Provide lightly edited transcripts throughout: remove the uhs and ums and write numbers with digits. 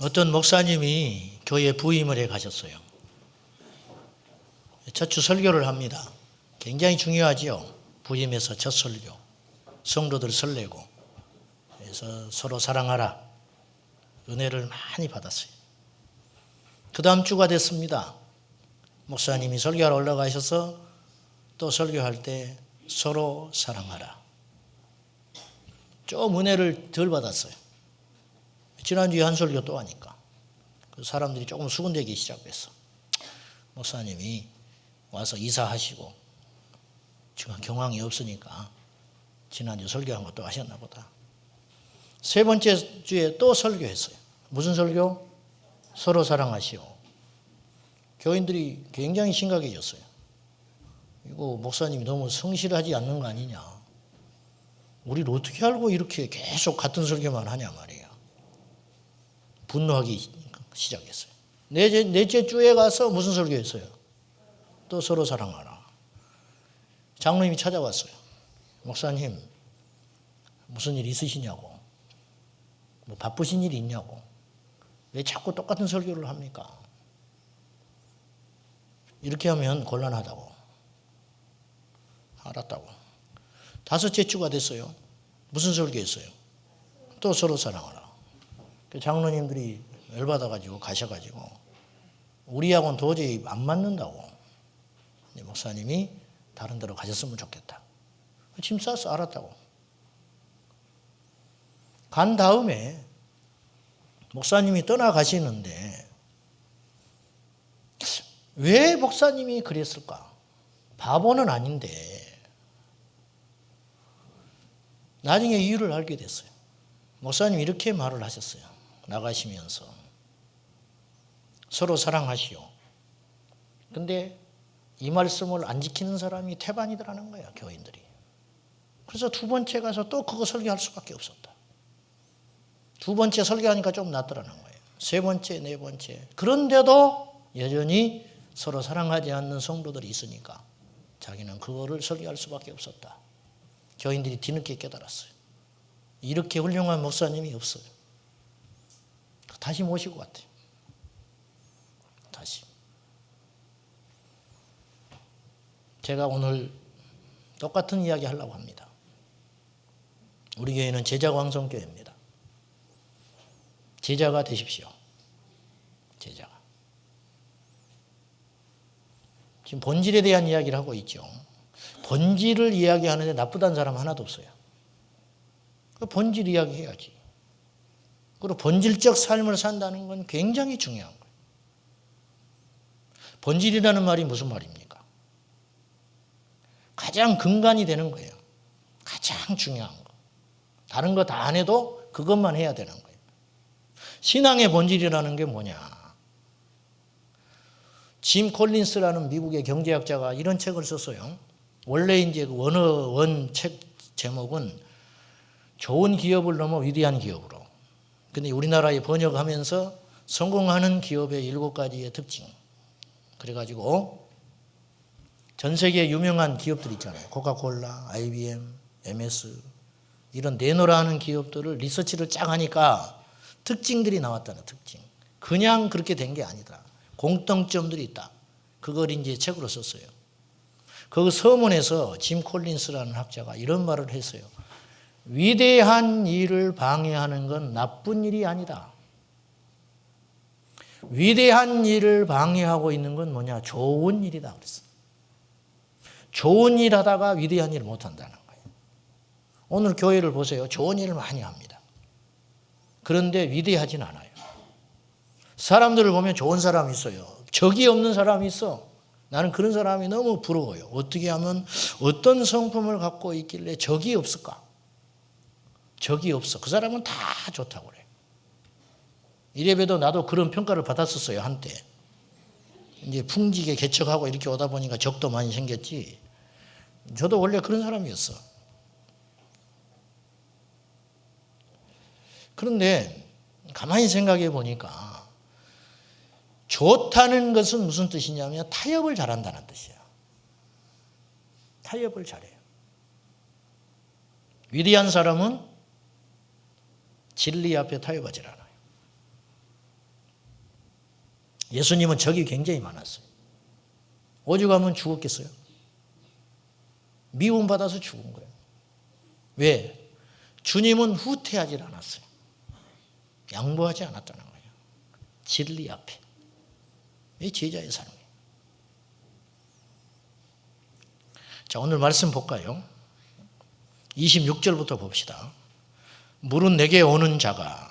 어떤 목사님이 교회 부임을 해 가셨어요. 첫 주 설교를 합니다. 굉장히 중요하지요. 부임해서 첫 설교. 성도들 설레고. 그래서 서로 사랑하라. 은혜를 많이 받았어요. 그 다음 주가 됐습니다. 목사님이 설교하러 올라가셔서 또 설교할 때 서로 사랑하라. 좀 은혜를 덜 받았어요. 지난주에 한 설교 또 하니까 그 사람들이 조금 수군대기 시작했어. 목사님이 와서 이사하시고 지금 경황이 없으니까 지난주 설교한 거 또 하셨나 보다. 세 번째 주에 또 설교했어요. 무슨 설교? 서로 사랑하시오. 교인들이 굉장히 심각해졌어요. 이거 목사님이 너무 성실하지 않는 거 아니냐. 우리를 어떻게 알고 이렇게 계속 같은 설교만 하냐 말이야. 분노하기 시작했어요. 넷째 주에 가서 무슨 설교했어요? 또 서로 사랑하라. 장로님이 찾아왔어요. 목사님, 무슨 일 있으시냐고. 뭐 바쁘신 일이 있냐고. 왜 자꾸 똑같은 설교를 합니까? 이렇게 하면 곤란하다고. 알았다고. 다섯째 주가 됐어요. 무슨 설교했어요? 또 서로 사랑하라. 장로님들이 열받아가지고 가셔가지고 우리하고는 도저히 안 맞는다고. 목사님이 다른 데로 가셨으면 좋겠다. 짐 싸서 알았다고. 간 다음에 목사님이 떠나가시는데 왜 목사님이 그랬을까? 바보는 아닌데 나중에 이유를 알게 됐어요. 목사님이 이렇게 말을 하셨어요. 나가시면서 서로 사랑하시오. 근데 이 말씀을 안 지키는 사람이 태반이더라는 거예요. 교인들이. 그래서 두 번째 가서 또 그거 설교할 수밖에 없었다. 두 번째 설교하니까 좀 낫더라는 거예요. 세 번째, 네 번째. 그런데도 여전히 서로 사랑하지 않는 성도들이 있으니까 자기는 그거를 설교할 수밖에 없었다. 교인들이 뒤늦게 깨달았어요. 이렇게 훌륭한 목사님이 없어요. 다시 모시고 갔대요. 다시. 제가 오늘 똑같은 이야기 하려고 합니다. 우리 교회는 제자광성교회입니다. 제자가 되십시오. 제자가. 지금 본질에 대한 이야기를 하고 있죠. 본질을 이야기하는데 나쁘다는 사람 하나도 없어요. 그 본질 이야기해야지. 그리고 본질적 삶을 산다는 건 굉장히 중요한 거예요. 본질이라는 말이 무슨 말입니까? 가장 근간이 되는 거예요. 가장 중요한 거. 다른 거 다 안 해도 그것만 해야 되는 거예요. 신앙의 본질이라는 게 뭐냐? 짐 콜린스라는 미국의 경제학자가 이런 책을 썼어요. 원래 이제 원 책 제목은 좋은 기업을 넘어 위대한 기업으로. 근데 우리나라에 번역하면서 성공하는 기업의 7가지의 특징. 그래가지고 전 세계 유명한 기업들 있잖아요. 코카콜라, IBM, MS 이런 내노라는 기업들을 리서치를 쫙 하니까 특징들이 나왔다는 특징. 그냥 그렇게 된 게 아니다. 공통점들이 있다. 그걸 이제 책으로 썼어요. 그 서문에서 짐 콜린스라는 학자가 이런 말을 했어요. 위대한 일을 방해하는 건 나쁜 일이 아니다. 위대한 일을 방해하고 있는 건 뭐냐? 좋은 일이다. 그랬어. 좋은 일 하다가 위대한 일을 못 한다는 거예요. 오늘 교회를 보세요. 좋은 일을 많이 합니다. 그런데 위대하진 않아요. 사람들을 보면 좋은 사람이 있어요. 적이 없는 사람이 있어. 나는 그런 사람이 너무 부러워요. 어떻게 하면 어떤 성품을 갖고 있길래 적이 없을까? 적이 없어. 그 사람은 다 좋다고 그래. 이래봬도 나도 그런 평가를 받았었어요. 한때. 이제 풍직에 개척하고 이렇게 오다 보니까 적도 많이 생겼지. 저도 원래 그런 사람이었어. 그런데 가만히 생각해 보니까 좋다는 것은 무슨 뜻이냐면 타협을 잘한다는 뜻이야. 타협을 잘해요. 위대한 사람은 진리 앞에 타협하지 않아요. 예수님은 적이 굉장히 많았어요. 오죽하면 죽었겠어요? 미움받아서 죽은 거예요. 왜? 주님은 후퇴하지 않았어요. 양보하지 않았다는 거예요. 진리 앞에. 이 제자의 삶이에요. 자, 오늘 말씀 볼까요? 26절부터 봅시다. 물은 내게 오는 자가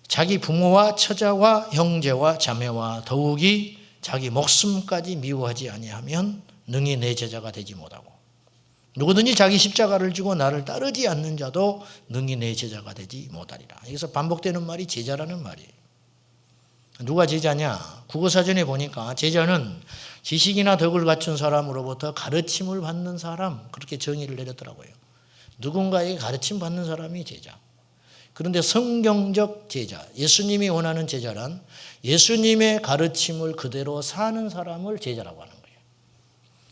자기 부모와 처자와 형제와 자매와 더욱이 자기 목숨까지 미워하지 아니하면 능히 내 제자가 되지 못하고 누구든지 자기 십자가를 지고 나를 따르지 않는 자도 능히 내 제자가 되지 못하리라. 여기서 반복되는 말이 제자라는 말이에요. 누가 제자냐? 국어사전에 보니까 제자는 지식이나 덕을 갖춘 사람으로부터 가르침을 받는 사람, 그렇게 정의를 내렸더라고요. 누군가에게 가르침 받는 사람이 제자. 그런데 성경적 제자, 예수님이 원하는 제자란 예수님의 가르침을 그대로 사는 사람을 제자라고 하는 거예요.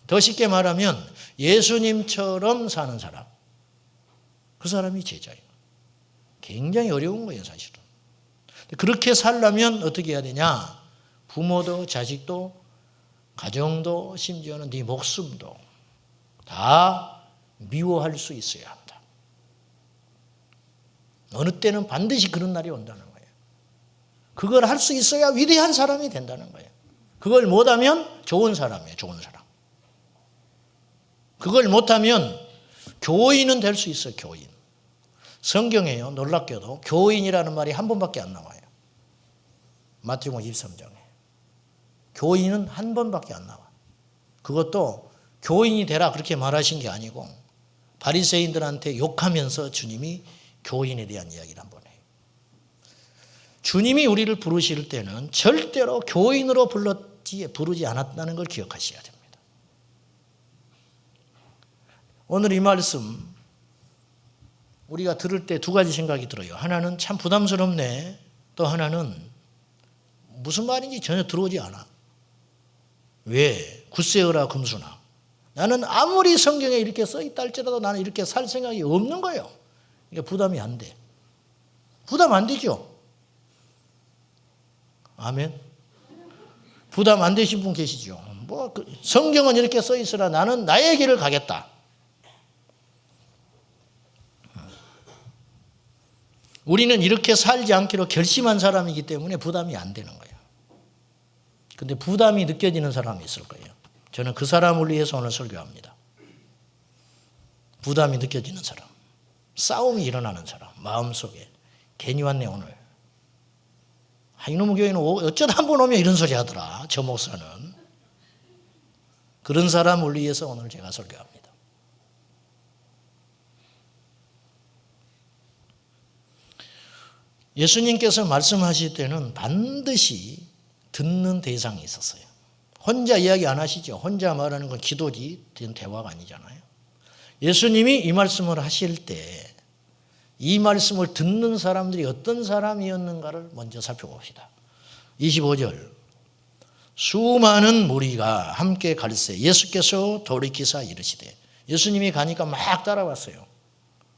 더 쉽게 말하면 예수님처럼 사는 사람, 그 사람이 제자예요. 굉장히 어려운 거예요, 사실은. 그렇게 살려면 어떻게 해야 되냐? 부모도 자식도 가정도 심지어는 네 목숨도 다 미워할 수 있어야 한다. 어느 때는 반드시 그런 날이 온다는 거예요. 그걸 할 수 있어야 위대한 사람이 된다는 거예요. 그걸 못하면 좋은 사람이에요. 좋은 사람. 그걸 못하면 교인은 될 수 있어요. 교인. 성경에요. 놀랍게도 교인이라는 말이 한 번밖에 안 나와요. 마태복음 23장에. 교인은 한 번밖에 안 나와. 그것도 교인이 되라 그렇게 말하신 게 아니고 바리새인들한테 욕하면서 주님이 교인에 대한 이야기를 한 번 해요. 주님이 우리를 부르실 때는 절대로 교인으로 부르지 않았다는 걸 기억하셔야 됩니다. 오늘 이 말씀 우리가 들을 때 두 가지 생각이 들어요. 하나는 참 부담스럽네. 또 하나는 무슨 말인지 전혀 들어오지 않아. 왜? 굳세어라 금수나. 나는 아무리 성경에 이렇게 써있다 할지라도 나는 이렇게 살 생각이 없는 거예요. 그러니까 부담이 안 돼. 부담 안 되죠? 아멘. 부담 안 되신 분 계시죠? 성경은 이렇게 써있으라 나는 나의 길을 가겠다. 우리는 이렇게 살지 않기로 결심한 사람이기 때문에 부담이 안 되는 거예요. 근데 부담이 느껴지는 사람이 있을 거예요. 저는 그 사람을 위해서 오늘 설교합니다. 부담이 느껴지는 사람. 싸움이 일어나는 사람. 마음속에. 괜히 왔네 오늘. 이놈의 교회는 어쩌다 한 번 오면 이런 소리 하더라. 저 목사는. 그런 사람을 위해서 오늘 제가 설교합니다. 예수님께서 말씀하실 때는 반드시 듣는 대상이 있었어요. 혼자 이야기 안 하시죠. 혼자 말하는 건 기도지 대화가 아니잖아요. 예수님이 이 말씀을 하실 때 이 말씀을 듣는 사람들이 어떤 사람이었는가를 먼저 살펴봅시다. 25절 수많은 무리가 함께 갈새 예수께서 돌이키사 이르시되 예수님이 가니까 막 따라왔어요.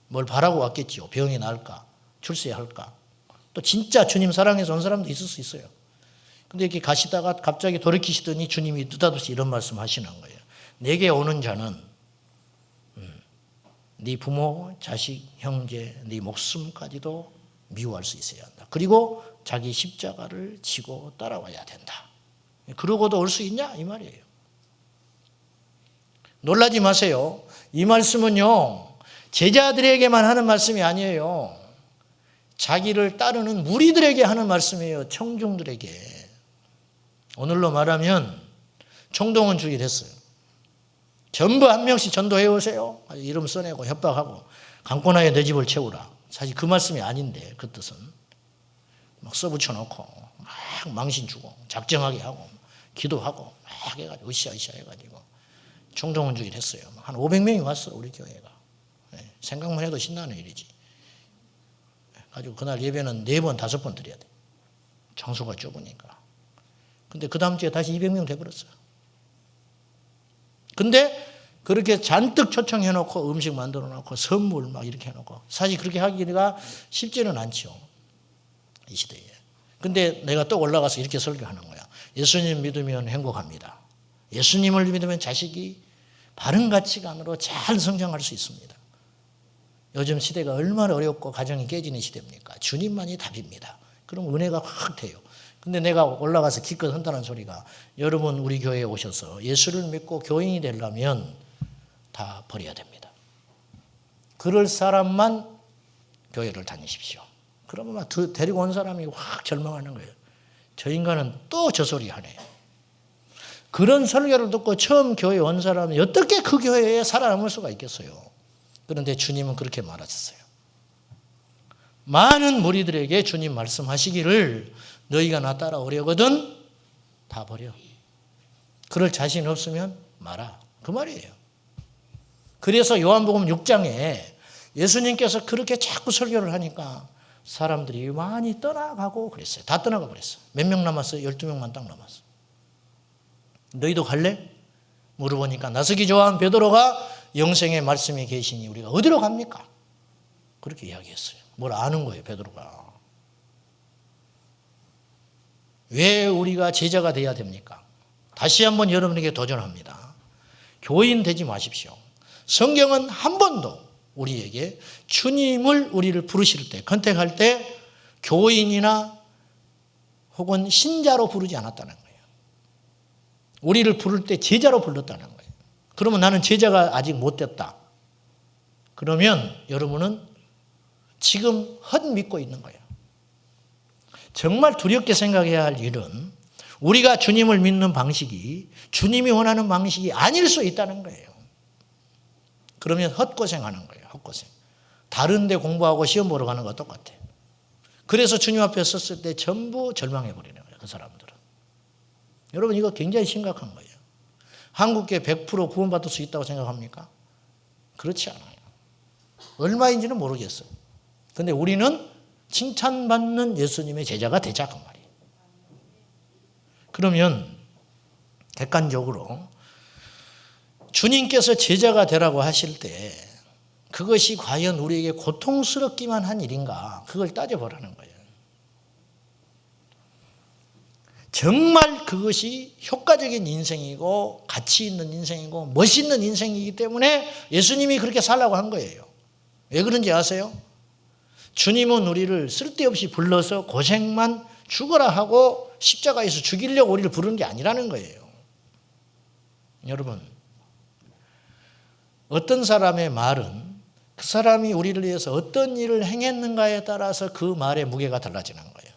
뭘 바라고 왔겠지요. 병이 나을까? 출세할까? 또 진짜 주님 사랑해서 온 사람도 있을 수 있어요. 근데 이렇게 가시다가 갑자기 돌이키시더니 주님이 느닷없이 이런 말씀 하시는 거예요. 내게 오는 자는 네 부모, 자식, 형제, 네 목숨까지도 미워할 수 있어야 한다. 그리고 자기 십자가를 지고 따라와야 된다. 그러고도 올 수 있냐? 이 말이에요. 놀라지 마세요. 이 말씀은요. 제자들에게만 하는 말씀이 아니에요. 자기를 따르는 무리들에게 하는 말씀이에요. 청중들에게. 오늘로 말하면 총동원 주의됐어요. 전부 한 명씩 전도해 오세요. 이름 써내고 협박하고 강권하여 내 집을 채우라. 사실 그 말씀이 아닌데 그 뜻은 막 써붙여놓고 막 망신 주고 작정하게 하고 기도하고 막 해가지고 으쌰으쌰 해가지고 총동원 주의를 했어요. 한 500명이 왔어 우리 교회가. 생각만 해도 신나는 일이지. 가지고 그날 예배는 4번, 5번 드려야 돼. 장소가 좁으니까. 근데 그 다음 주에 다시 200명 돼버렸어요. 근데 그렇게 잔뜩 초청해놓고 음식 만들어놓고 선물 막 이렇게 해놓고 사실 그렇게 하기가 쉽지는 않죠. 이 시대에. 근데 내가 또 올라가서 이렇게 설교하는 거야. 예수님 믿으면 행복합니다. 예수님을 믿으면 자식이 바른 가치관으로 잘 성장할 수 있습니다. 요즘 시대가 얼마나 어렵고 가정이 깨지는 시대입니까? 주님만이 답입니다. 그럼 은혜가 확 돼요. 근데 내가 올라가서 기껏 한다는 소리가 여러분 우리 교회에 오셔서 예수를 믿고 교인이 되려면 다 버려야 됩니다. 그럴 사람만 교회를 다니십시오. 그러면 막 데리고 온 사람이 확 절망하는 거예요. 저 인간은 또 저 소리 하네. 그런 설교를 듣고 처음 교회에 온 사람이 어떻게 그 교회에 살아남을 수가 있겠어요. 그런데 주님은 그렇게 말하셨어요. 많은 무리들에게 주님 말씀하시기를 너희가 나 따라오려거든 다 버려. 그럴 자신 없으면 마라. 그 말이에요. 그래서 요한복음 6장에 예수님께서 그렇게 자꾸 설교를 하니까 사람들이 많이 떠나가고 그랬어요. 다 떠나가 버렸어요. 몇 명 남았어요? 12명만 딱 남았어요. 너희도 갈래? 물어보니까 나서기 좋아한 베드로가 영생의 말씀이 계시니 우리가 어디로 갑니까? 그렇게 이야기했어요. 뭘 아는 거예요, 베드로가. 왜 우리가 제자가 돼야 됩니까? 다시 한번 여러분에게 도전합니다. 교인 되지 마십시오. 성경은 한 번도 우리에게 주님을 우리를 부르실 때, 컨택할 때 교인이나 혹은 신자로 부르지 않았다는 거예요. 우리를 부를 때 제자로 불렀다는 거예요. 그러면 나는 제자가 아직 못 됐다. 그러면 여러분은 지금 헛믿고 있는 거예요. 정말 두렵게 생각해야 할 일은 우리가 주님을 믿는 방식이 주님이 원하는 방식이 아닐 수 있다는 거예요. 그러면 헛고생하는 거예요. 헛고생. 다른 데 공부하고 시험 보러 가는 거 똑같아요. 그래서 주님 앞에 섰을 때 전부 절망해버리는 거예요. 그 사람들은. 여러분 이거 굉장히 심각한 거예요. 한국계 100% 구원받을 수 있다고 생각합니까? 그렇지 않아요. 얼마인지는 모르겠어요. 그런데 우리는 칭찬받는 예수님의 제자가 되자 그 말이에요. 그러면 객관적으로 주님께서 제자가 되라고 하실 때 그것이 과연 우리에게 고통스럽기만 한 일인가 그걸 따져보라는 거예요. 정말 그것이 효과적인 인생이고 가치 있는 인생이고 멋있는 인생이기 때문에 예수님이 그렇게 살라고 한 거예요. 왜 그런지 아세요? 주님은 우리를 쓸데없이 불러서 고생만 죽어라 하고 십자가에서 죽이려고 우리를 부르는 게 아니라는 거예요. 여러분, 어떤 사람의 말은 그 사람이 우리를 위해서 어떤 일을 행했는가에 따라서 그 말의 무게가 달라지는 거예요.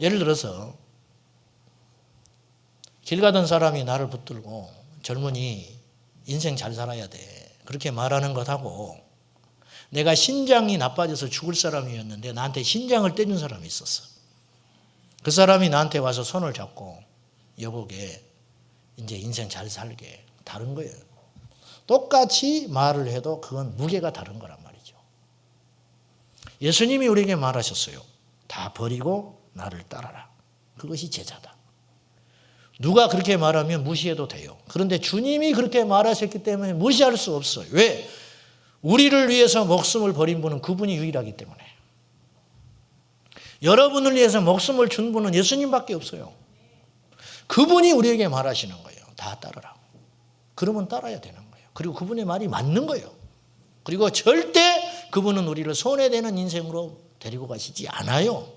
예를 들어서 길 가던 사람이 나를 붙들고 젊은이 인생 잘 살아야 돼 그렇게 말하는 것하고 내가 신장이 나빠져서 죽을 사람이었는데 나한테 신장을 떼준 사람이 있었어. 그 사람이 나한테 와서 손을 잡고 여보게 이제 인생 잘 살게 다른 거예요. 똑같이 말을 해도 그건 무게가 다른 거란 말이죠. 예수님이 우리에게 말하셨어요. 다 버리고 나를 따라라. 그것이 제자다. 누가 그렇게 말하면 무시해도 돼요. 그런데 주님이 그렇게 말하셨기 때문에 무시할 수 없어요. 왜? 우리를 위해서 목숨을 버린 분은 그분이 유일하기 때문에. 여러분을 위해서 목숨을 준 분은 예수님밖에 없어요. 그분이 우리에게 말하시는 거예요. 다 따르라. 그러면 따라야 되는 거예요. 그리고 그분의 말이 맞는 거예요. 그리고 절대 그분은 우리를 손해되는 인생으로 데리고 가시지 않아요.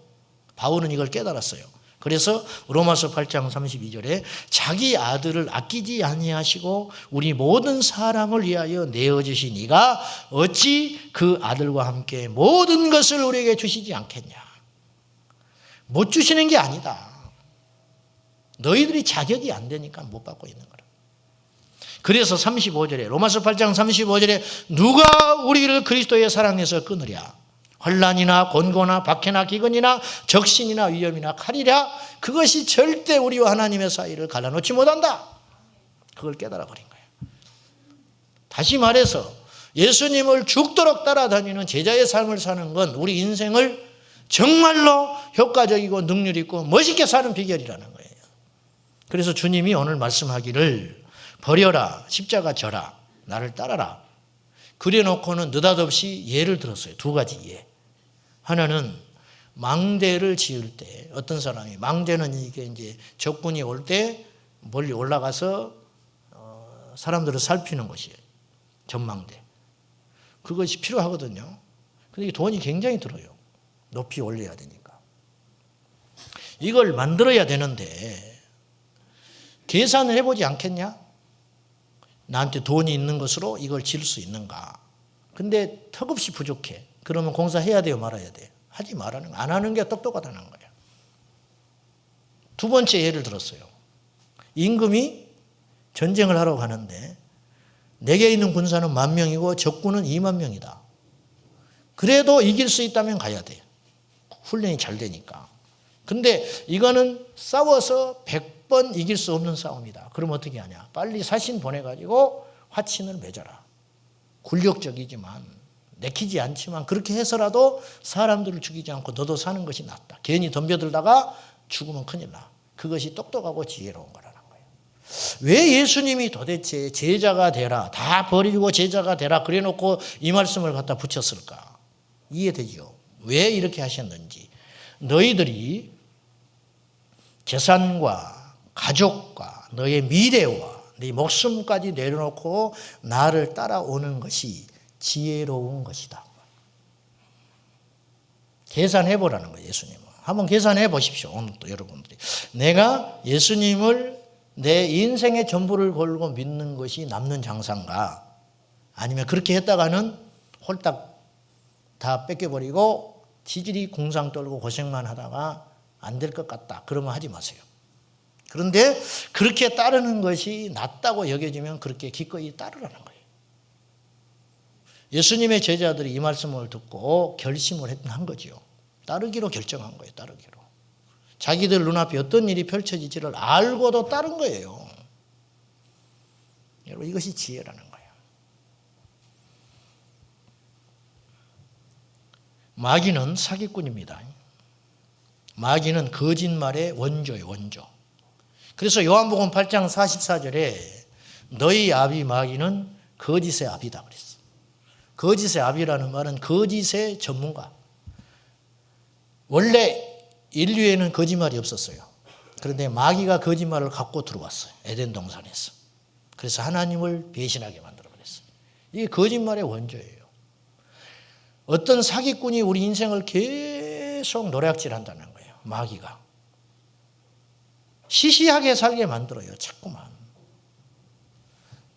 바울은 이걸 깨달았어요. 그래서 로마서 8장 32절에 자기 아들을 아끼지 아니하시고 우리 모든 사람을 위하여 내어주신 이가 어찌 그 아들과 함께 모든 것을 우리에게 주시지 않겠냐. 못 주시는 게 아니다. 너희들이 자격이 안 되니까 못 받고 있는 거라. 그래서 35절에 로마서 8장 35절에 누가 우리를 그리스도의 사랑에서 끊으랴. 환난이나 곤고나 박해나 기근이나 적신이나 위험이나 칼이랴. 그것이 절대 우리와 하나님의 사이를 갈라놓지 못한다. 그걸 깨달아 버린 거예요. 다시 말해서 예수님을 죽도록 따라다니는 제자의 삶을 사는 건 우리 인생을 정말로 효과적이고 능률 있고 멋있게 사는 비결이라는 거예요. 그래서 주님이 오늘 말씀하기를 버려라 십자가 져라 나를 따라라. 그래놓고는 느닷없이 예를 들었어요. 두 가지 예. 하나는 망대를 지을 때 어떤 사람이 망대는 이게 이제 적군이 올 때 멀리 올라가서 사람들을 살피는 것이에요. 전망대. 그것이 필요하거든요. 근데 돈이 굉장히 들어요. 높이 올려야 되니까. 이걸 만들어야 되는데 계산을 해보지 않겠냐? 나한테 돈이 있는 것으로 이걸 지을 수 있는가? 근데 턱없이 부족해. 그러면 공사해야 돼요, 말아야 돼요? 하지 말라는 거예요. 안 하는 게 똑똑하다는 거예요. 두 번째 예를 들었어요. 임금이 전쟁을 하러 가는데 내게 있는 군사는 10,000명이고 적군은 20,000명이다. 그래도 이길 수 있다면 가야 돼요. 훈련이 잘 되니까. 근데 이거는 싸워서 100번 이길 수 없는 싸움이다. 그럼 어떻게 하냐? 빨리 사신 보내가지고 화친을 맺어라. 굴욕적이지만 내키지 않지만 그렇게 해서라도 사람들을 죽이지 않고 너도 사는 것이 낫다. 괜히 덤벼들다가 죽으면 큰일 나. 그것이 똑똑하고 지혜로운 거라는 거예요. 왜 예수님이 도대체 제자가 되라, 다 버리고 제자가 되라 그래놓고 이 말씀을 갖다 붙였을까? 이해되죠? 왜 이렇게 하셨는지. 너희들이 재산과 가족과 너의 미래와 네 목숨까지 내려놓고 나를 따라오는 것이 지혜로운 것이다. 계산해 보라는 거예요, 예수님은. 한번 계산해 보십시오, 오늘 또 여러분들이. 내가 예수님을 내 인생의 전부를 걸고 믿는 것이 남는 장사인가? 아니면 그렇게 했다가는 홀딱 다 뺏겨버리고 지질이 궁상 떨고 고생만 하다가 안 될 것 같다. 그러면 하지 마세요. 그런데 그렇게 따르는 것이 낫다고 여겨지면 그렇게 기꺼이 따르라는 거예요. 예수님의 제자들이 이 말씀을 듣고 결심을 한 거죠. 따르기로 결정한 거예요. 따르기로. 자기들 눈앞에 어떤 일이 펼쳐질지를 알고도 따른 거예요. 여러분, 이것이 지혜라는 거예요. 마귀는 사기꾼입니다. 마귀는 거짓말의 원조예요, 원조. 그래서 요한복음 8장 44절에 너희 아비 마귀는 거짓의 아비다 그랬어. 거짓의 아비라는 말은 거짓의 전문가. 원래 인류에는 거짓말이 없었어요. 그런데 마귀가 거짓말을 갖고 들어왔어요. 에덴 동산에서. 그래서 하나님을 배신하게 만들어버렸어요. 이게 거짓말의 원조예요. 어떤 사기꾼이 우리 인생을 계속 노략질한다는 거예요. 마귀가. 시시하게 살게 만들어요. 자꾸만.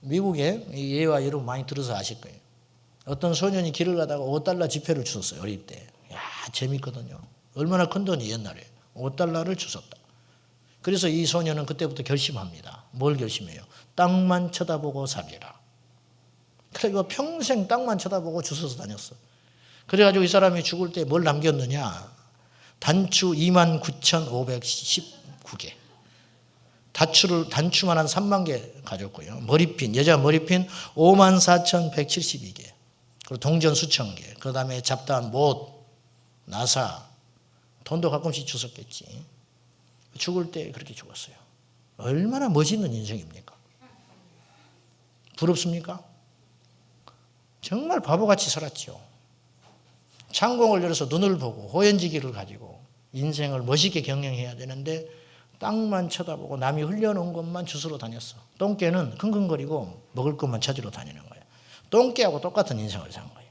미국에 이 예와 여러분 많이 들어서 아실 거예요. 어떤 소년이 길을 가다가 $5 지폐를 주었어요. 어릴 때. 야, 재밌거든요. 얼마나 큰 돈이 옛날에. $5를 주었다. 그래서 이 소년은 그때부터 결심합니다. 뭘 결심해요? 땅만 쳐다보고 살리라. 그리고 평생 땅만 쳐다보고 주워서 다녔어. 그래가지고 이 사람이 죽을 때 뭘 남겼느냐? 단추 29,519개. 단추만 한 3만 개 가졌고요. 머리핀, 여자 머리핀 54,172개. 그리고 동전 수천 개. 그 다음에 잡다한 못, 나사, 돈도 가끔씩 주웠겠지. 죽을 때 그렇게 죽었어요. 얼마나 멋있는 인생입니까? 부럽습니까? 정말 바보같이 살았죠. 창공을 열어서 눈을 보고 호연지기를 가지고 인생을 멋있게 경영해야 되는데 땅만 쳐다보고 남이 흘려놓은 것만 주스러 다녔어. 똥개는 흥흥거리고 먹을 것만 찾으러 다니는 거예요. 똥개하고 똑같은 인생을 산 거예요.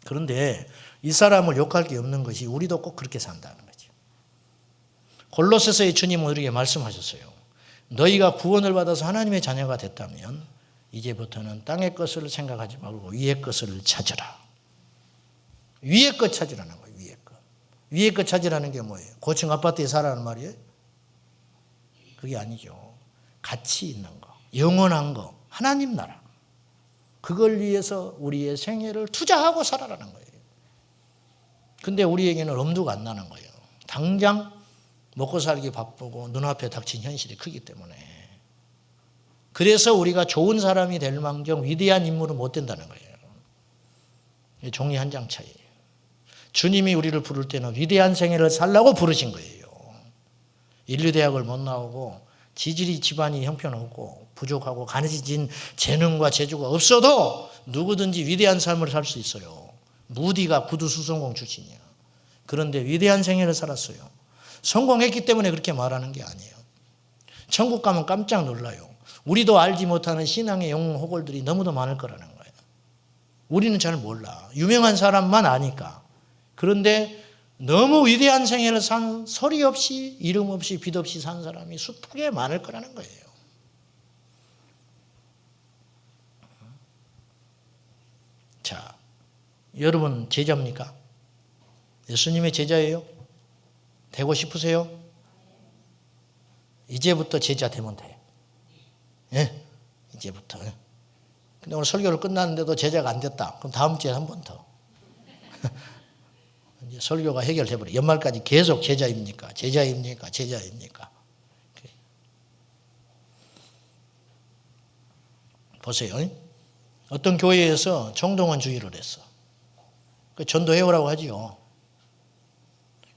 그런데 이 사람을 욕할 게 없는 것이 우리도 꼭 그렇게 산다는 거죠. 골로새서의 주님은 우리에게 말씀하셨어요. 너희가 구원을 받아서 하나님의 자녀가 됐다면 이제부터는 땅의 것을 생각하지 말고 위의 것을 찾으라. 위의 것 찾으라는 거예요. 위의 것. 위의 것 찾으라는 게 뭐예요? 고층 아파트에 살라는 말이에요? 그게 아니죠. 가치 있는 거, 영원한 거, 하나님 나라. 그걸 위해서 우리의 생애를 투자하고 살아라는 거예요. 근데 우리에게는 엄두가 안 나는 거예요. 당장 먹고 살기 바쁘고 눈앞에 닥친 현실이 크기 때문에. 그래서 우리가 좋은 사람이 될 망정 위대한 인물은 못 된다는 거예요. 종이 한 장 차이예요. 주님이 우리를 부를 때는 위대한 생애를 살라고 부르신 거예요. 인류대학을 못 나오고 지질이 집안이 형편없고 부족하고 가느진 재능과 재주가 없어도 누구든지 위대한 삶을 살 수 있어요. 무디가 구두 수성공 출신이야. 그런데 위대한 생애를 살았어요. 성공했기 때문에 그렇게 말하는 게 아니에요. 천국 가면 깜짝 놀라요. 우리도 알지 못하는 신앙의 영웅 호걸들이 너무도 많을 거라는 거예요. 우리는 잘 몰라. 유명한 사람만 아니까. 그런데 너무 위대한 생애를 산 소리 없이 이름 없이 빛 없이 산 사람이 숱하게 많을 거라는 거예요. 자, 여러분 제자입니까? 예수님의 제자예요? 되고 싶으세요? 이제부터 제자 되면 돼. 예? 이제부터. 근데 오늘 설교를 끝났는데도 제자가 안 됐다. 그럼 다음 주에 한 번 더. 이제 설교가 해결돼버려. 연말까지 계속 제자입니까? 제자입니까? 제자입니까? 보세요. 어떤 교회에서 정동원 주의를 했어. 전도해오라고 하지요.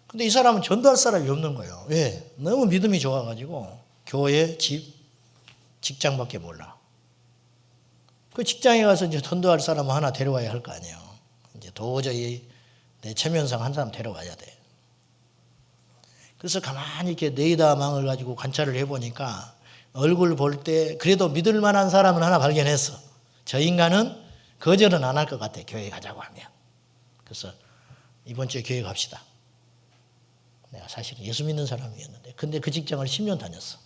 근데 이 사람은 전도할 사람이 없는 거예요. 왜? 너무 믿음이 좋아가지고 교회, 집, 직장밖에 몰라. 그 직장에 가서 이제 전도할 사람 하나 데려와야 할 거 아니에요. 이제 도저히 내 체면상 한 사람 데려와야 돼. 그래서 가만히 이렇게 네이다망을 가지고 관찰을 해보니까 얼굴 볼 때 그래도 믿을 만한 사람은 하나 발견했어. 저 인간은 거절은 안 할 것 같아. 교회 가자고 하면. 그래서 이번 주에 교회 갑시다. 내가 사실은 예수 믿는 사람이었는데 근데 그 직장을 10년 다녔어.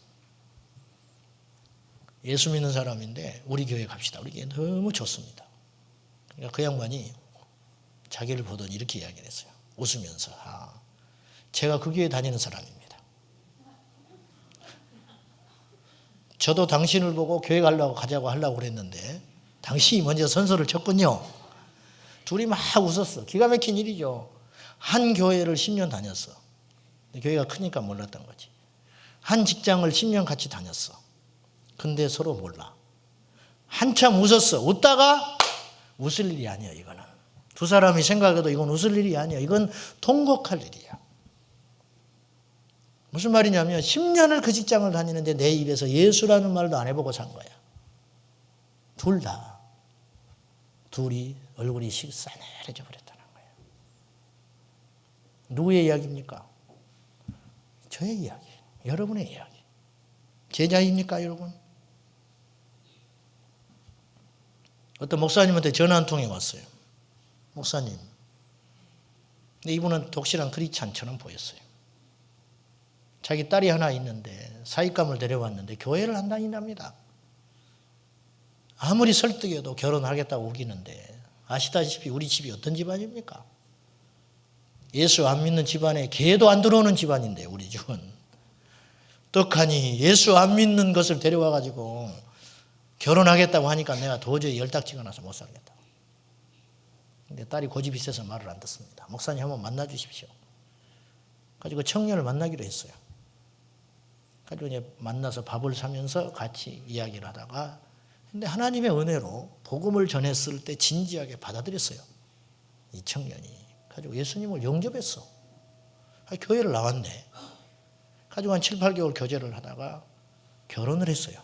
예수 믿는 사람인데 우리 교회 갑시다. 우리 교회 너무 좋습니다. 그러니까 그 양반이 자기를 보더니 이렇게 이야기를 했어요. 웃으면서. 제가 그 교회 다니는 사람입니다. 저도 당신을 보고 교회 가자고 하려고 그랬는데 당신이 먼저 선서를 쳤군요. 둘이 막 웃었어. 기가 막힌 일이죠. 한 교회를 10년 다녔어. 교회가 크니까 몰랐던 거지. 한 직장을 10년 같이 다녔어. 근데 서로 몰라. 한참 웃었어. 웃다가 웃을 일이 아니야, 이거는. 두 사람이 생각해도 이건 웃을 일이 아니야. 이건 통곡할 일이야. 무슨 말이냐면 10년을 그 직장을 다니는데 내 입에서 예수라는 말도 안 해보고 산 거야. 둘 다. 둘이 얼굴이 싸늘해져 버렸다는 거예요. 누구의 이야기입니까? 저의 이야기. 여러분의 이야기. 제자입니까, 여러분? 어떤 목사님한테 전화 한 통이 왔어요. 목사님. 근데 이분은 독실한 크리스찬처럼 보였어요. 자기 딸이 하나 있는데 사익감을 데려왔는데 교회를 안 다닌답니다. 아무리 설득해도 결혼하겠다고 우기는데 아시다시피 우리 집이 어떤 집안입니까? 예수 안 믿는 집안에 개도 안 들어오는 집안인데 우리 집은. 떡하니 예수 안 믿는 것을 데려와가지고 결혼하겠다고 하니까 내가 도저히 열딱지가 나서 못 살겠다. 근데 딸이 고집이 세서 말을 안 듣습니다. 목사님 한번 만나 주십시오. 가지고 청년을 만나기로 했어요. 가지고 이제 만나서 밥을 사면서 같이 이야기를 하다가 근데 하나님의 은혜로 복음을 전했을 때 진지하게 받아들였어요. 이 청년이. 가지고 예수님을 영접했어. 교회를 나왔네. 가지고 한 7, 8개월 교제를 하다가 결혼을 했어요.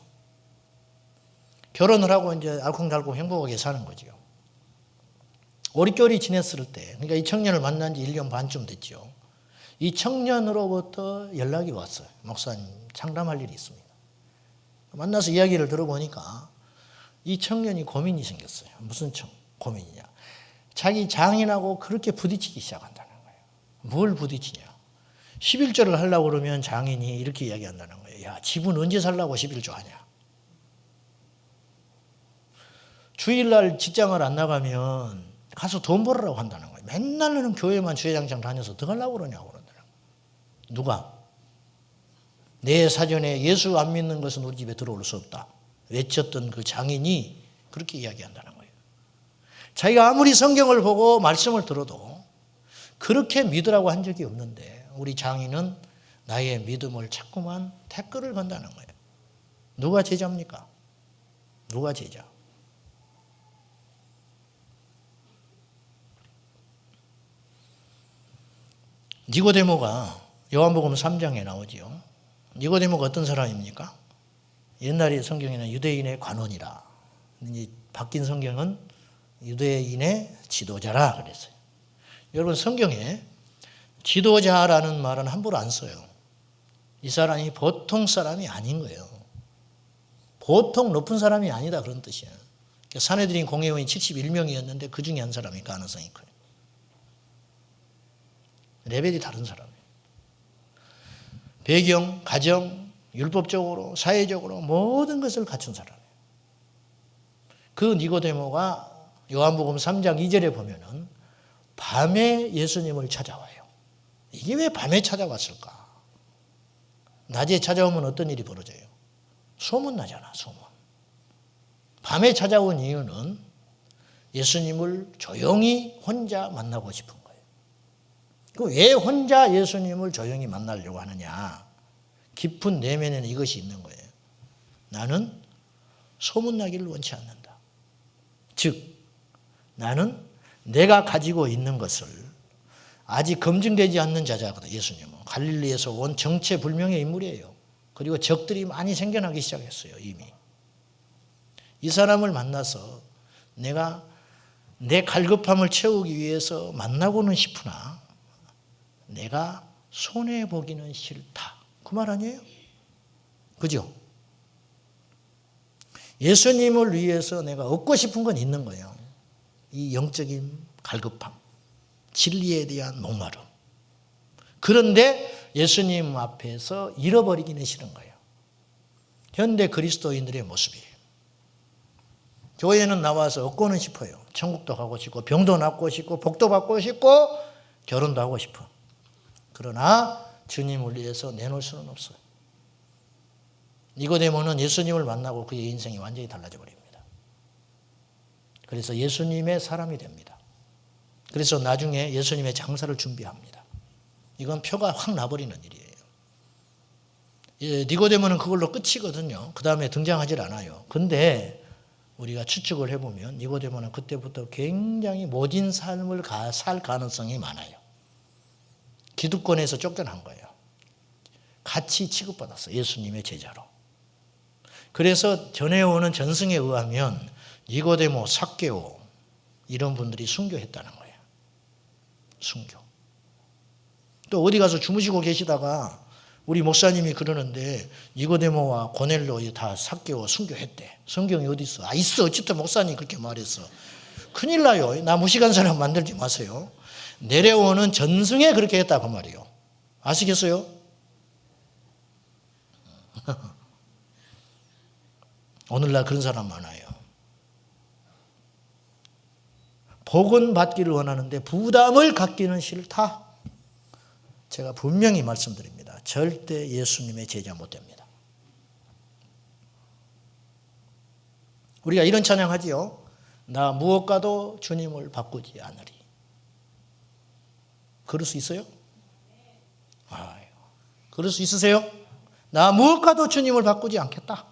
결혼을 하고 이제 알콩달콩 행복하게 사는 거죠. 오리교리 지냈을 때, 그러니까 이 청년을 만난 지 1년 반쯤 됐죠. 이 청년으로부터 연락이 왔어요. 목사님, 상담할 일이 있습니다. 만나서 이야기를 들어보니까 이 청년이 고민이 생겼어요. 무슨 고민이냐. 자기 장인하고 그렇게 부딪히기 시작한다는 거예요. 뭘 부딪히냐. 11조를 하려고 그러면 장인이 이렇게 이야기한다는 거예요. 야, 집은 언제 살라고 11조 하냐. 주일날 직장을 안 나가면 가서 돈 벌으라고 한다는 거예요. 맨날 너는 교회만 주야장창 다녀서 더 하려고 그러냐고 그러더라고요. 누가? 내 사전에 예수 안 믿는 것은 우리 집에 들어올 수 없다. 외쳤던 그 장인이 그렇게 이야기한다는 거예요. 자기가 아무리 성경을 보고 말씀을 들어도 그렇게 믿으라고 한 적이 없는데 우리 장인은 나의 믿음을 자꾸만 태클을 건다는 거예요. 누가 제자입니까? 누가 제자? 니고데모가 요한복음 3장에 나오지요. 니고데모가 어떤 사람입니까? 옛날에 성경에는 유대인의 관원이라. 이제 바뀐 성경은 유대인의 지도자라 그랬어요. 여러분 성경에 지도자라는 말은 함부로 안 써요. 이 사람이 보통 사람이 아닌 거예요. 보통 높은 사람이 아니다 그런 뜻이에요. 산헤드린 공회원이 71명이었는데 그 중에 한 사람이 가능성이 커요. 레벨이 다른 사람이에요. 배경, 가정, 율법적으로, 사회적으로 모든 것을 갖춘 사람이에요. 그 니고데모가 요한복음 3장 2절에 보면은 밤에 예수님을 찾아와요. 이게 왜 밤에 찾아왔을까? 낮에 찾아오면 어떤 일이 벌어져요? 소문나잖아, 소문. 밤에 찾아온 이유는 예수님을 조용히 혼자 만나고 싶은 거예요. 왜 혼자 예수님을 조용히 만나려고 하느냐? 깊은 내면에는 이것이 있는 거예요. 나는 소문나기를 원치 않는다. 즉, 나는 내가 가지고 있는 것을 아직 검증되지 않는 자자거든, 예수님은. 갈릴리에서 온 정체불명의 인물이에요. 그리고 적들이 많이 생겨나기 시작했어요, 이미. 이 사람을 만나서 내가 내 갈급함을 채우기 위해서 만나고는 싶으나 내가 손해보기는 싫다. 그 말 아니에요? 그죠? 예수님을 위해서 내가 얻고 싶은 건 있는 거예요. 이 영적인 갈급함, 진리에 대한 목마름. 그런데 예수님 앞에서 잃어버리기는 싫은 거예요. 현대 그리스도인들의 모습이에요. 교회는 나와서 얻고는 싶어요. 천국도 가고 싶고 병도 낫고 싶고 복도 받고 싶고 결혼도 하고 싶어. 그러나 주님을 위해서 내놓을 수는 없어요. 니고데모는 예수님을 만나고 그의 인생이 완전히 달라져 버립니다. 그래서 예수님의 사람이 됩니다. 그래서 나중에 예수님의 장사를 준비합니다. 이건 표가 확 나버리는 일이에요. 니고데모는 그걸로 끝이거든요. 그 다음에 등장하질 않아요. 근데 우리가 추측을 해보면 니고데모는 그때부터 굉장히 모진 삶을 살 가능성이 많아요. 기득권에서 쫓겨난 거예요. 같이 취급받았어요. 예수님의 제자로. 그래서 전해오는 전승에 의하면 니고데모, 삭개오 이런 분들이 순교했다는 거예요. 순교. 또 어디 가서 주무시고 계시다가 우리 목사님이 그러는데 니고데모와 고넬로 다 삭개오 순교했대. 성경이 어디 있어? 있어. 어쨌든 목사님이 그렇게 말했어. 큰일 나요. 나 무식한 사람 만들지 마세요. 내려오는 전승에 그렇게 했다 그 말이에요. 아시겠어요? 오늘날 그런 사람 많아요. 복은 받기를 원하는데 부담을 갖기는 싫다. 제가 분명히 말씀드립니다. 절대 예수님의 제자 못 됩니다. 우리가 이런 찬양하지요. 나 무엇과도 주님을 바꾸지 않으리. 그럴 수 있어요? 그럴 수 있으세요? 나 무엇과도 주님을 바꾸지 않겠다.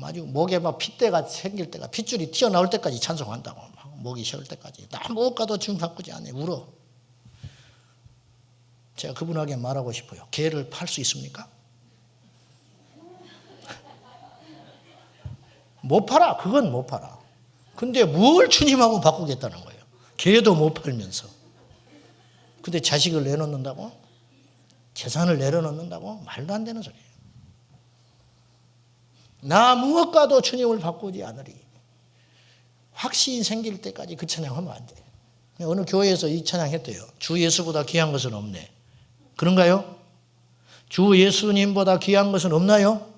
아주 목에 막 핏대가 생길 때가 핏줄이 튀어나올 때까지 찬송한다고. 목이 쉬울 때까지. 나 무엇과도 주님 바꾸지 않네. 울어. 제가 그분에게 말하고 싶어요. 개를 팔 수 있습니까? 못 팔아. 그건 못 팔아. 근데 뭘 주님하고 바꾸겠다는 거예요. 개도 못 팔면서. 근데 자식을 내놓는다고? 재산을 내려놓는다고? 말도 안 되는 소리예요. 나 무엇과도 주님을 바꾸지 않으리. 확신이 생길 때까지 그 찬양하면 안 돼. 어느 교회에서 이 찬양 했대요. 주 예수보다 귀한 것은 없네. 그런가요? 주 예수님보다 귀한 것은 없나요?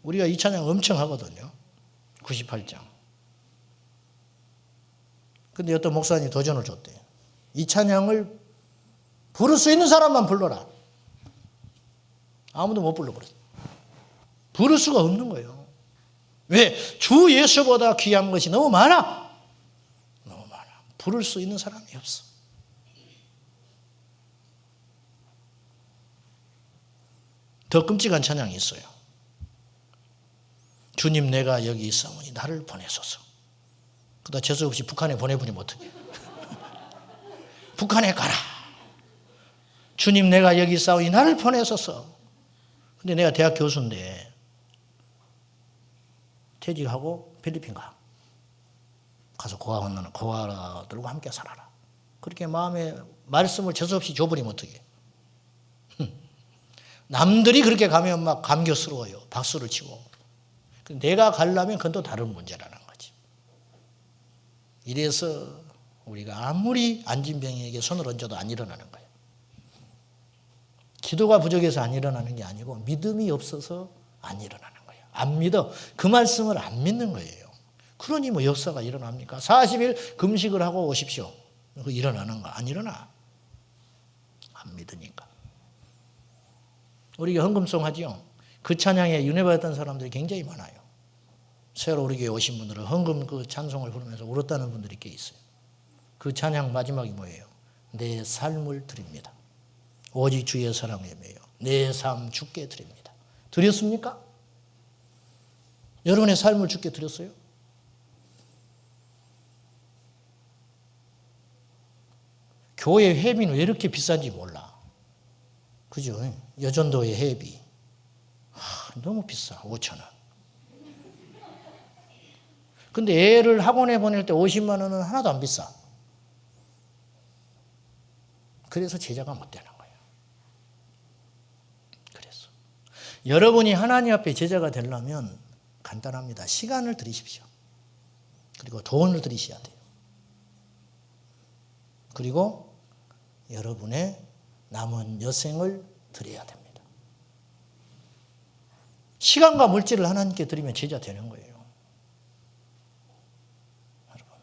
우리가 이 찬양 엄청 하거든요. 98장. 근데 어떤 목사님이 도전을 줬대요. 이 찬양을 부를 수 있는 사람만 불러라. 아무도 못 불러버렸어. 부를 수가 없는 거예요. 왜? 주 예수보다 귀한 것이 너무 많아. 너무 많아. 부를 수 있는 사람이 없어. 더 끔찍한 찬양이 있어요. 주님 내가 여기 있사오니 나를 보내소서. 그러다 재수없이 북한에 보내버리면 어떡해. 북한에 가라. 주님 내가 여기 있사오니 나를 보내소서. 근데 내가 대학 교수인데 퇴직하고 필리핀 가. 가서 고아들과 함께 살아라. 그렇게 마음에 말씀을 재수없이 줘버리면 어떡해. 남들이 그렇게 가면 막 감격스러워요. 박수를 치고. 내가 가려면 그건 또 다른 문제라는 거지. 이래서 우리가 아무리 안진병에게 손을 얹어도 안 일어나는 거예요. 기도가 부족해서 안 일어나는 게 아니고 믿음이 없어서 안 일어나는 거예요. 안 믿어. 그 말씀을 안 믿는 거예요. 그러니 뭐 역사가 일어납니까? 40일 금식을 하고 오십시오. 그 일어나는 거 안 일어나. 안 믿으니까. 우리가 헌금송 하지요. 그 찬양에 윤회 받았던 사람들이 굉장히 많아요. 새로 우리 교회 오신 분들은 헌금 그 찬송을 부르면서 울었다는 분들이 꽤 있어요. 그 찬양 마지막이 뭐예요? 내 삶을 드립니다. 오직 주의 사랑에 매여 내 삶 주께 드립니다. 드렸습니까? 여러분의 삶을 주께 드렸어요? 교회 회비는 왜 이렇게 비싼지 몰라. 그죠? 여전도의 회비. 너무 비싸. 5,000원. 근데 애를 학원에 보낼 때 50만 원은 하나도 안 비싸. 그래서 제자가 못 되는 거예요. 그래서 여러분이 하나님 앞에 제자가 되려면 간단합니다. 시간을 들이십시오. 그리고 돈을 들이셔야 돼요. 그리고 여러분의 남은 여생을 드려야 됩니다. 시간과 물질을 하나님께 드리면 제자 되는 거예요. 여러분,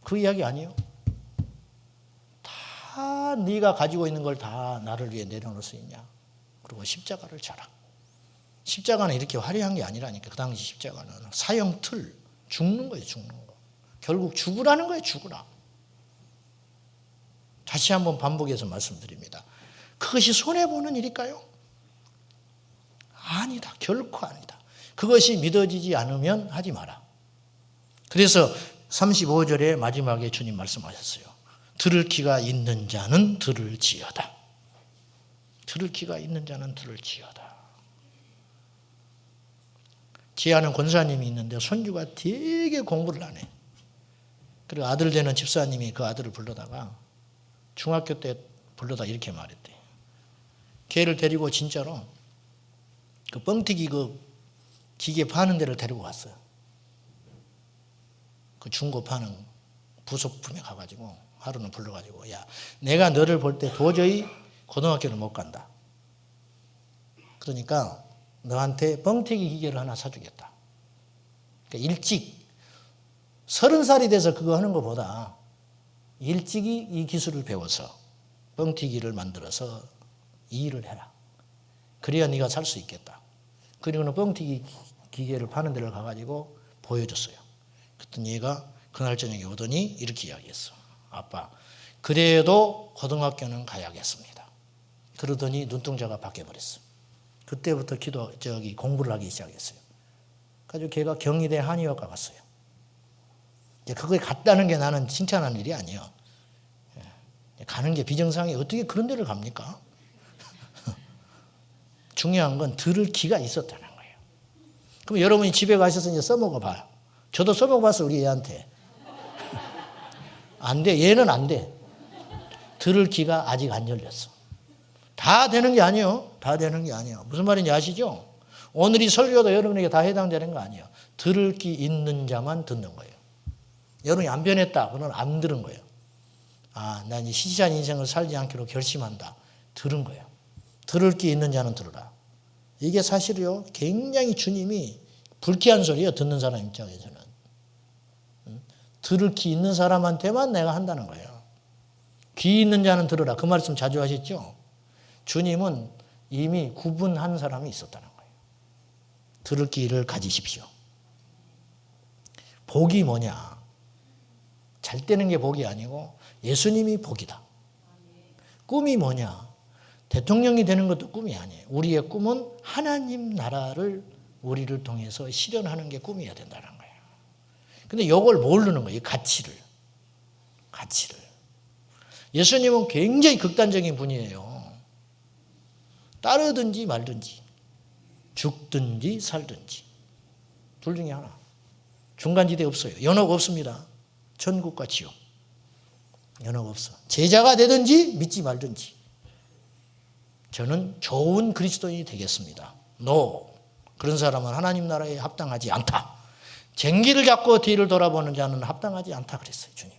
그 이야기 아니에요? 다 네가 가지고 있는 걸 다 나를 위해 내려놓을 수 있냐? 그리고 십자가를 져라. 십자가는 이렇게 화려한 게 아니라니까. 그 당시 십자가는 사형틀, 죽는 거예요, 죽는 거. 결국 죽으라는 거예요, 죽으라. 다시 한번 반복해서 말씀드립니다. 그것이 손해보는 일일까요? 아니다. 결코 아니다. 그것이 믿어지지 않으면 하지 마라. 그래서 35절의 마지막에 주님 말씀하셨어요. 들을 귀가 있는 자는 들을지어다. 들을 귀가 있는 자는 들을지어다. 제 아는 권사님이 있는데 손주가 되게 공부를 안 해. 그리고 아들 되는 집사님이 그 아들을 불러다가 중학교 때 불러다 이렇게 말했대. 걔를 데리고 진짜로 그 뻥튀기 그 기계 파는 데를 데리고 갔어요. 그 중고 파는 부속품에 가가지고 하루는 불러가지고 야, 내가 너를 볼 때 도저히 고등학교를 못 간다. 그러니까 너한테 뻥튀기 기계를 하나 사주겠다. 그러니까 일찍 30살이 돼서 그거 하는 것보다 일찍이 이 기술을 배워서 뻥튀기를 만들어서 이 일을 해라. 그래야 네가 살 수 있겠다. 그리고는 뻥튀기 기계를 파는 데를 가가지고 보여줬어요. 그랬더니 얘가 그날 저녁에 오더니 이렇게 이야기했어. 아빠, 그래도 고등학교는 가야겠습니다. 그러더니 눈동자가 바뀌어버렸어. 그때부터 공부를 하기 시작했어요. 그래서 걔가 경희대 한의학과 갔어요. 그거에 갔다는 게 나는 칭찬하는 일이 아니에요. 가는 게 비정상이 어떻게 그런 데를 갑니까? 중요한 건 들을 기가 있었다는 거예요. 그럼 여러분이 집에 가셔서 이제 써먹어 봐요. 저도 써먹어 봤어, 우리 애한테. 안 돼. 얘는 안 돼. 들을 기가 아직 안 열렸어. 다 되는 게 아니에요. 다 되는 게 아니에요. 무슨 말인지 아시죠? 오늘 이 설교도 여러분에게 다 해당되는 거 아니에요. 들을 기 있는 자만 듣는 거예요. 여러분이 안 변했다. 그건 안 들은 거예요. 아, 난 이 시시한 인생을 살지 않기로 결심한다. 들은 거예요. 들을 기 있는 자는 들으라. 이게 사실이요. 굉장히 주님이 불쾌한 소리예요. 듣는 사람 입장에서는. 들을 기 있는 사람한테만 내가 한다는 거예요. 귀 있는 자는 들으라. 그 말씀 자주 하셨죠? 주님은 이미 구분한 사람이 있었다는 거예요. 들을 귀를 가지십시오. 복이 뭐냐? 잘 되는 게 복이 아니고 예수님이 복이다. 꿈이 뭐냐? 대통령이 되는 것도 꿈이 아니에요. 우리의 꿈은 하나님 나라를 우리를 통해서 실현하는 게 꿈이어야 된다는 거예요. 근데 이걸 모르는 거예요. 가치를. 예수님은 굉장히 극단적인 분이에요. 따르든지 말든지 죽든지 살든지 둘 중에 하나. 중간지대 없어요. 연옥 없습니다. 천국과 지옥. 연옥 없어. 제자가 되든지 믿지 말든지 저는 좋은 그리스도인이 되겠습니다. No. 그런 사람은 하나님 나라에 합당하지 않다. 쟁기를 잡고 뒤를 돌아보는 자는 합당하지 않다 그랬어요. 주님이.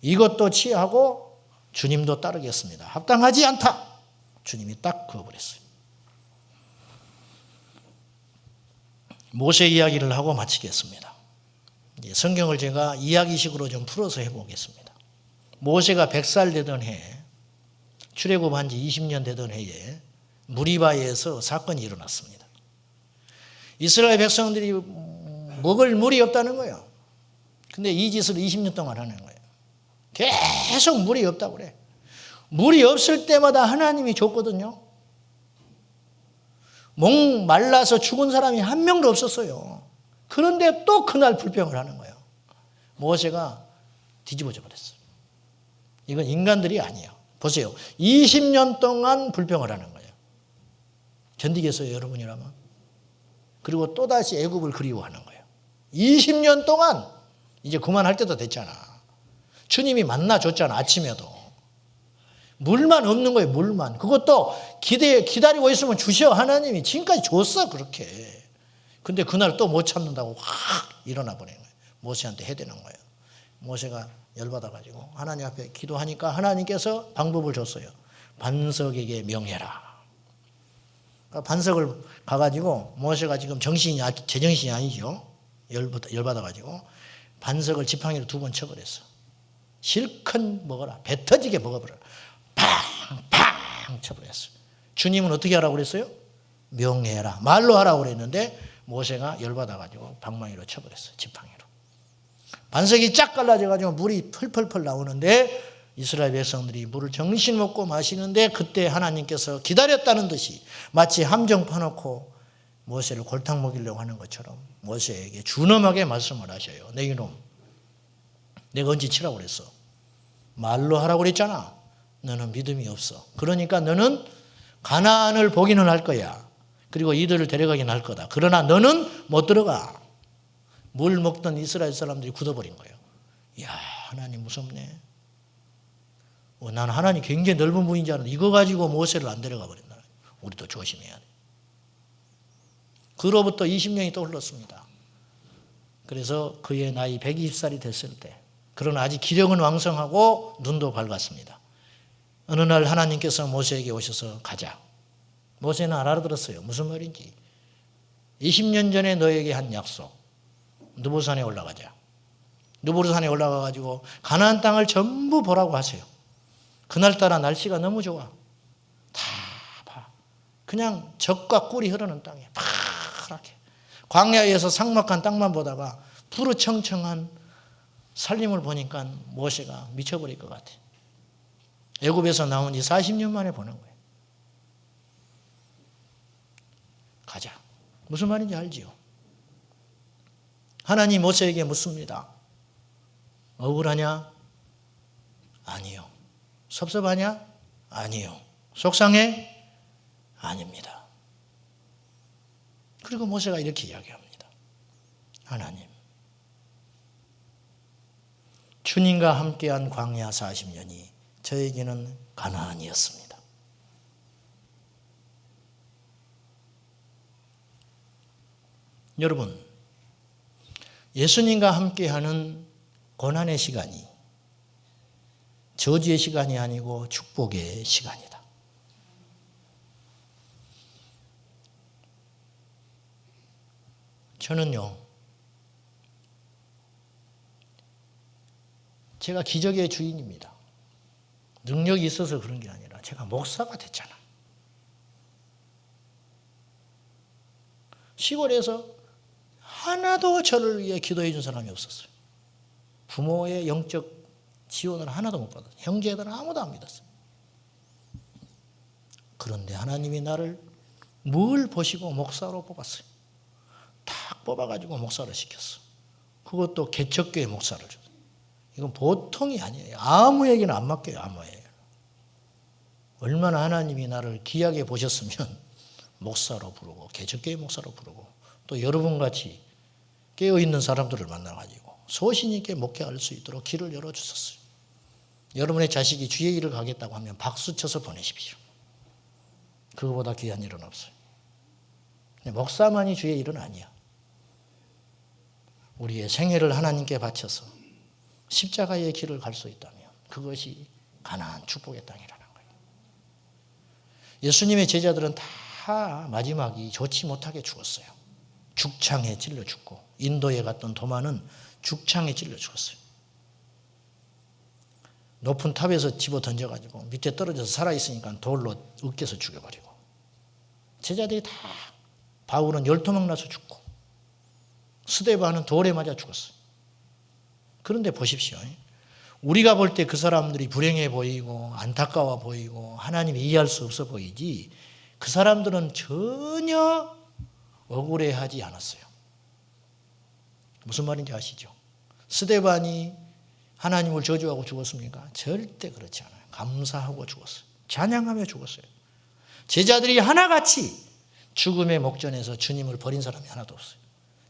이것도 취하고 주님도 따르겠습니다. 합당하지 않다. 주님이 딱 그어버렸어요. 모세 이야기를 하고 마치겠습니다. 성경을 제가 이야기식으로 좀 풀어서 해보겠습니다. 모세가 100살 되던 해, 출애굽한 지 20년 되던 해에 무리바에서 사건이 일어났습니다. 이스라엘 백성들이 먹을 물이 없다는 거예요. 근데 이 짓을 20년 동안 하는 거예요. 계속 물이 없다고 그래. 물이 없을 때마다 하나님이 줬거든요. 목 말라서 죽은 사람이 한 명도 없었어요. 그런데 또 그날 불평을 하는 거예요. 모세가 뒤집어져 버렸어요. 이건 인간들이 아니에요. 보세요. 20년 동안 불평을 하는 거예요. 견디겠어요, 여러분이라면? 그리고 또다시 애굽을 그리워하는 거예요. 20년 동안 이제 그만할 때도 됐잖아. 주님이 만나줬잖아, 아침에도. 물만 없는 거예요, 물만. 그것도 기다리고 있으면 주셔, 하나님이. 지금까지 줬어, 그렇게. 근데 그날 또 못 참는다고 확 일어나 버리는 거예요. 모세한테 해대는 거예요. 모세가 열받아가지고 하나님 앞에 기도하니까 하나님께서 방법을 줬어요. 반석에게 명해라. 그러니까 반석을 가가지고 모세가 지금 제정신이 아니죠. 열받아가지고 반석을 지팡이로 2번 쳐버렸어. 실컷 먹어라. 배 터지게 먹어버려라. 팡 쳐버렸어. 주님은 어떻게 하라고 그랬어요? 명해라. 말로 하라고 그랬는데 모세가 열받아가지고 방망이로 쳐버렸어. 지팡이로. 반석이 쫙 갈라져가지고 물이 펄펄펄 나오는데 이스라엘 백성들이 물을 정신 먹고 마시는데 그때 하나님께서 기다렸다는 듯이 마치 함정 파놓고 모세를 골탕 먹이려고 하는 것처럼 모세에게 준엄하게 말씀을 하셔요. 내 이놈, 내가 언제 치라고 그랬어? 말로 하라고 그랬잖아. 너는 믿음이 없어. 그러니까 너는 가나안을 보기는 할 거야. 그리고 이들을 데려가긴 할 거다. 그러나 너는 못 들어가. 물 먹던 이스라엘 사람들이 굳어버린 거예요. 이야, 하나님 무섭네. 나는 하나님 굉장히 넓은 분인 줄 알았는데 이거 가지고 모세를 안 데려가 버린다. 우리도 조심해야 돼. 그로부터 20년이 또 흘렀습니다. 그래서 그의 나이 120살이 됐을 때, 그러나 아직 기력은 왕성하고 눈도 밝았습니다. 어느 날 하나님께서 모세에게 오셔서 가자. 모세는 알아들었어요. 무슨 말인지. 20년 전에 너에게 한 약속. 느보산에 올라가자. 느보산에 올라가가지고 가나안 땅을 전부 보라고 하세요. 그날따라 날씨가 너무 좋아. 다 봐. 그냥 젖과 꿀이 흐르는 땅이야. 파랗게. 광야에서 삭막한 땅만 보다가 푸르청청한 산림을 보니까 모세가 미쳐버릴 것 같아. 애굽에서 나온 지 40년 만에 보는 거예요. 가자. 무슨 말인지 알지요? 하나님 모세에게 묻습니다. 억울하냐? 아니요. 섭섭하냐? 아니요. 속상해? 아닙니다. 그리고 모세가 이렇게 이야기합니다. 하나님, 주님과 함께한 광야 40년이 저에게는 가나안이었습니다. 여러분, 예수님과 함께하는 고난의 시간이 저주의 시간이 아니고 축복의 시간이다. 저는요, 제가 기적의 주인입니다. 능력이 있어서 그런 게 아니라 제가 목사가 됐잖아. 시골에서 하나도 저를 위해 기도해 준 사람이 없었어요. 부모의 영적 지원을 하나도 못 받았어요. 형제들은 아무도 안 믿었어요. 그런데 하나님이 나를 뭘 보시고 목사로 뽑았어요. 탁 뽑아가지고 목사를 시켰어. 그것도 개척교회 목사를 줬어요. 이건 보통이 아니에요. 아무에게나 안 맡겨요. 아무에게나. 얼마나 하나님이 나를 귀하게 보셨으면 목사로 부르고 개척교회 목사로 부르고 또 여러분같이 깨어있는 사람들을 만나가지고 소신 있게 목회할 수 있도록 길을 열어주셨어요. 여러분의 자식이 주의 일을 가겠다고 하면 박수 쳐서 보내십시오. 그거보다 귀한 일은 없어요. 목사만이 주의 일은 아니야. 우리의 생애를 하나님께 바쳐서 십자가의 길을 갈 수 있다면 그것이 가나안 축복의 땅이라는 거예요. 예수님의 제자들은 다 마지막이 좋지 못하게 죽었어요. 죽창에 찔려 죽고, 인도에 갔던 도마는 죽창에 찔려 죽었어요. 높은 탑에서 집어 던져가지고 밑에 떨어져서 살아있으니까 돌로 으깨서 죽여버리고, 제자들이 다, 바울은 열토막 나서 죽고, 스데반은 돌에 맞아 죽었어요. 그런데 보십시오. 우리가 볼 때 그 사람들이 불행해 보이고 안타까워 보이고 하나님이 이해할 수 없어 보이지, 그 사람들은 전혀 억울해하지 않았어요. 무슨 말인지 아시죠? 스데반이 하나님을 저주하고 죽었습니까? 절대 그렇지 않아요. 감사하고 죽었어요. 찬양하며 죽었어요. 제자들이 하나같이 죽음의 목전에서 주님을 버린 사람이 하나도 없어요.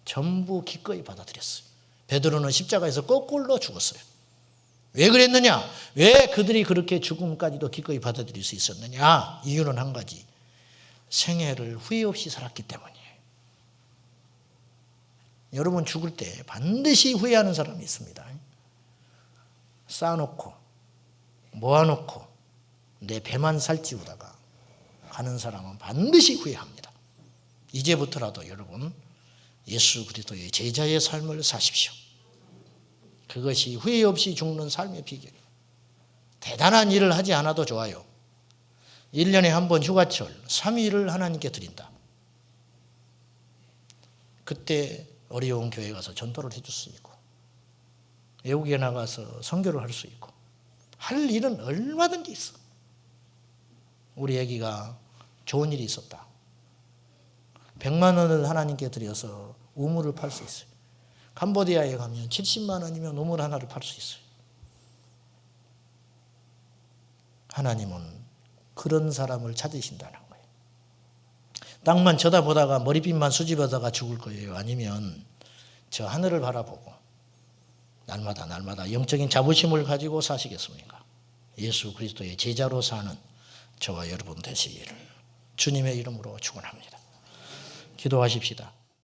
전부 기꺼이 받아들였어요. 베드로는 십자가에서 거꾸로 죽었어요. 왜 그랬느냐? 왜 그들이 그렇게 죽음까지도 기꺼이 받아들일 수 있었느냐? 이유는 한 가지. 생애를 후회 없이 살았기 때문이에요. 여러분 죽을 때 반드시 후회하는 사람이 있습니다. 쌓아놓고 모아놓고 내 배만 살찌우다가 가는 사람은 반드시 후회합니다. 이제부터라도 여러분 예수 그리스도의 제자의 삶을 사십시오. 그것이 후회 없이 죽는 삶의 비결이에요. 대단한 일을 하지 않아도 좋아요. 1년에 한 번 휴가철 3일을 하나님께 드린다. 그때 어려운 교회 가서 전도를 해줄 수 있고, 외국에 나가서 선교를 할 수 있고, 할 일은 얼마든지 있어. 우리 아기가 좋은 일이 있었다. 100만 원을 하나님께 드려서 우물을 팔 수 있어요. 캄보디아에 가면 70만 원이면 우물 하나를 팔 수 있어요. 하나님은 그런 사람을 찾으신다는 거예요. 땅만 쳐다보다가 머리빗만 수집하다가 죽을 거예요? 아니면 저 하늘을 바라보고 날마다 영적인 자부심을 가지고 사시겠습니까? 예수 그리스도의 제자로 사는 저와 여러분 되시기를 주님의 이름으로 축원합니다. 기도하십시다.